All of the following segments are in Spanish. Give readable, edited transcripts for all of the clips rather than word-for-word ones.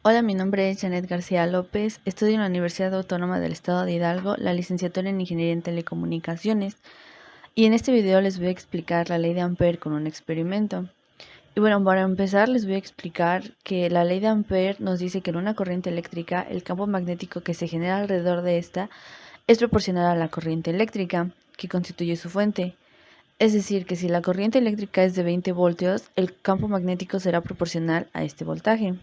Hola, mi nombre es Janet García López, estudio en la Universidad Autónoma del Estado de Hidalgo, la licenciatura en Ingeniería en Telecomunicaciones, y en este video les voy a explicar la ley de Ampere con un experimento. Y bueno, para empezar les voy a explicar que la ley de Ampere nos dice que en una corriente eléctrica el campo magnético que se genera alrededor de esta es proporcional a la corriente eléctrica que constituye su fuente. Es decir, que si la corriente eléctrica es de 20 voltios, el campo magnético será proporcional a este voltaje.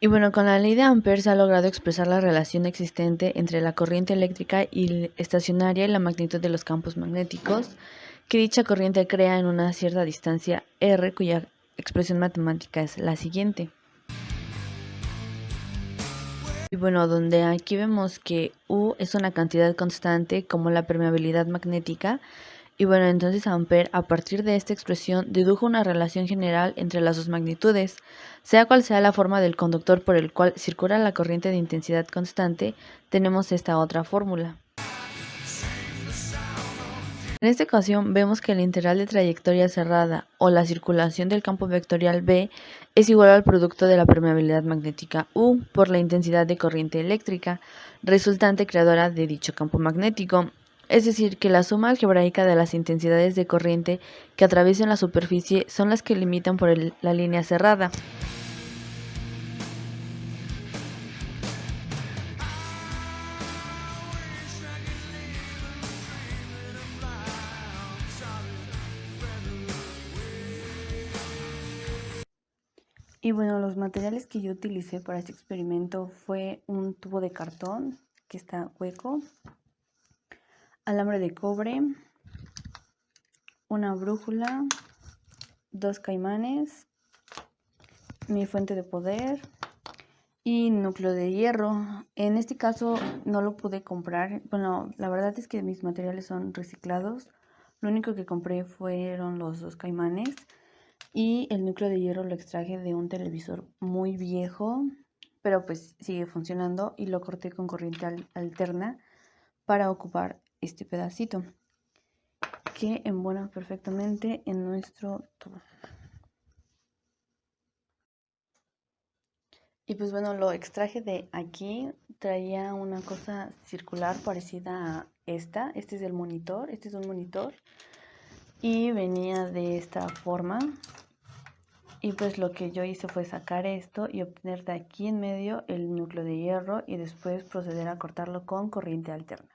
Y bueno, con la ley de Ampere se ha logrado expresar la relación existente entre la corriente eléctrica y estacionaria y la magnitud de los campos magnéticos que dicha corriente crea en una cierta distancia r, cuya expresión matemática es la siguiente. Y bueno, donde aquí vemos que U es una cantidad constante como la permeabilidad magnética. Y bueno, entonces Ampere, a partir de esta expresión, dedujo una relación general entre las dos magnitudes. Sea cual sea la forma del conductor por el cual circula la corriente de intensidad constante, tenemos esta otra fórmula. En esta ocasión vemos que el integral de trayectoria cerrada o la circulación del campo vectorial B es igual al producto de la permeabilidad magnética U por la intensidad de corriente eléctrica resultante creadora de dicho campo magnético. Es decir, que la suma algebraica de las intensidades de corriente que atraviesan la superficie son las que limitan por la línea cerrada. Y bueno, los materiales que yo utilicé para este experimento fue un tubo de cartón que está hueco, alambre de cobre, una brújula, 2 caimanes, mi fuente de poder y núcleo de hierro. En este caso no lo pude comprar. Bueno, la verdad es que mis materiales son reciclados. Lo único que compré fueron los 2 caimanes y el núcleo de hierro lo extraje de un televisor muy viejo, pero pues sigue funcionando y lo corté con corriente alterna para ocupar este pedacito que embona perfectamente en nuestro tubo. Y pues bueno, lo extraje de aquí, traía una cosa circular parecida a esta. Este es el monitor, este es un monitor y venía de esta forma. Y pues lo que yo hice fue sacar esto y obtener de aquí en medio el núcleo de hierro y después proceder a cortarlo con corriente alterna.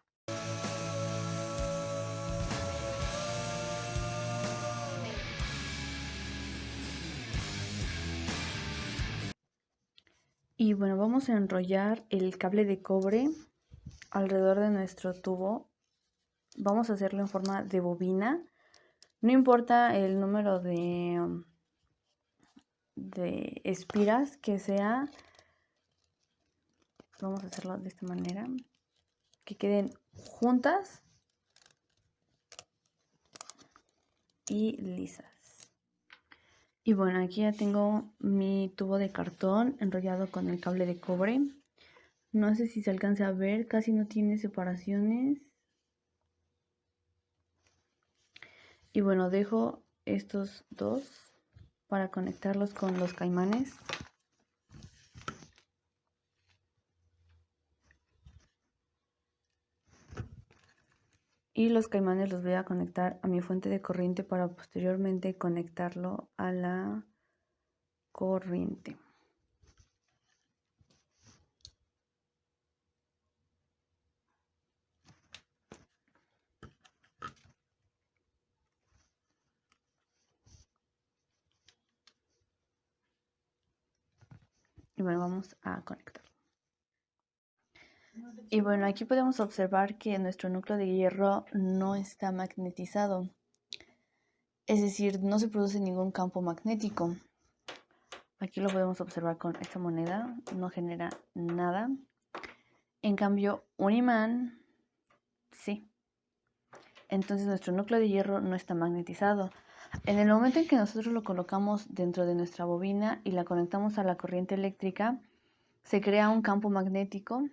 Y bueno, vamos a enrollar el cable de cobre alrededor de nuestro tubo. Vamos a hacerlo en forma de bobina. No importa el número de espiras que sea. Vamos a hacerlo de esta manera. Que queden juntas y lisas. Y bueno, aquí ya tengo mi tubo de cartón enrollado con el cable de cobre. No sé si se alcanza a ver, casi no tiene separaciones. Y bueno, dejo estos dos para conectarlos con los caimanes. Y los caimanes los voy a conectar a mi fuente de corriente para posteriormente conectarlo a la corriente. Y bueno, vamos a conectar. Y bueno, aquí podemos observar que nuestro núcleo de hierro no está magnetizado. Es decir, no se produce ningún campo magnético. Aquí lo podemos observar con esta moneda, no genera nada. En cambio, un imán, sí. Entonces nuestro núcleo de hierro no está magnetizado. En el momento en que nosotros lo colocamos dentro de nuestra bobina y la conectamos a la corriente eléctrica, se crea un campo magnético.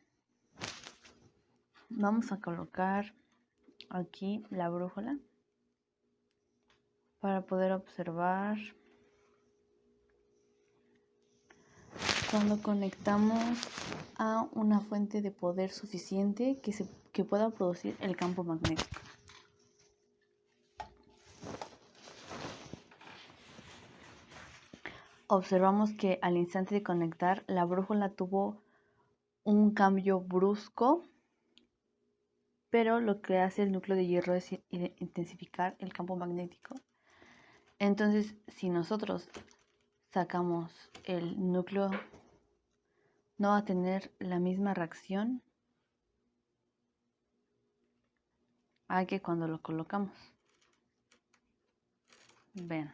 Vamos a colocar aquí la brújula para poder observar. cuando conectamos a una fuente de poder suficiente que pueda producir el campo magnético. Observamos que al instante de conectar, la brújula tuvo un cambio brusco, pero lo que hace el núcleo de hierro es intensificar el campo magnético. Entonces, si nosotros sacamos el núcleo, no va a tener la misma reacción a que cuando lo colocamos. Ven.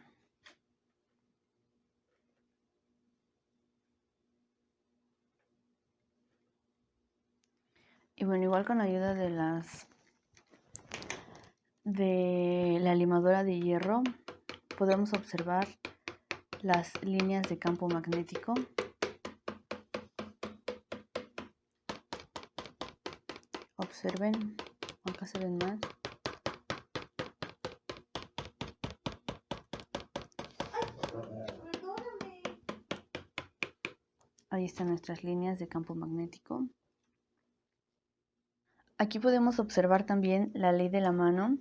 Y bueno, igual con la ayuda de la limadora de hierro, podemos observar las líneas de campo magnético. Observen, acá se ven más. Ahí están nuestras líneas de campo magnético. Aquí podemos observar también la ley de la mano,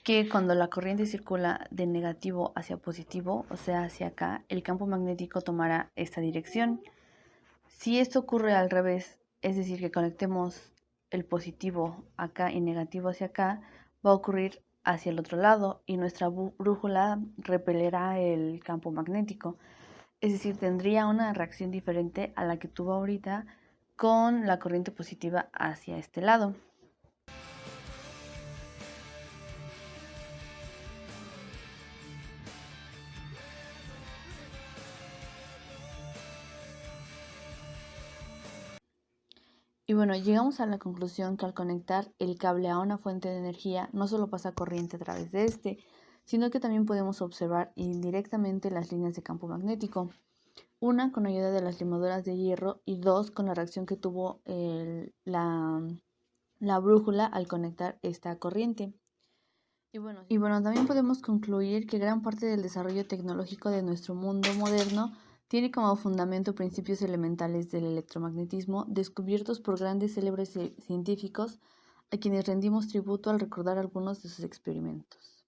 que cuando la corriente circula de negativo hacia positivo, o sea, hacia acá, el campo magnético tomará esta dirección. Si esto ocurre al revés, es decir, que conectemos el positivo acá y negativo hacia acá, va a ocurrir hacia el otro lado y nuestra brújula repelerá el campo magnético. Es decir, tendría una reacción diferente a la que tuvo ahorita con la corriente positiva hacia este lado. Y bueno, llegamos a la conclusión que al conectar el cable a una fuente de energía, no solo pasa corriente a través de este, sino que también podemos observar indirectamente las líneas de campo magnético. Una con ayuda de las limadoras de hierro y dos con la reacción que tuvo la brújula al conectar esta corriente. Y bueno, también podemos concluir que gran parte del desarrollo tecnológico de nuestro mundo moderno tiene como fundamento principios elementales del electromagnetismo descubiertos por grandes célebres científicos a quienes rendimos tributo al recordar algunos de sus experimentos.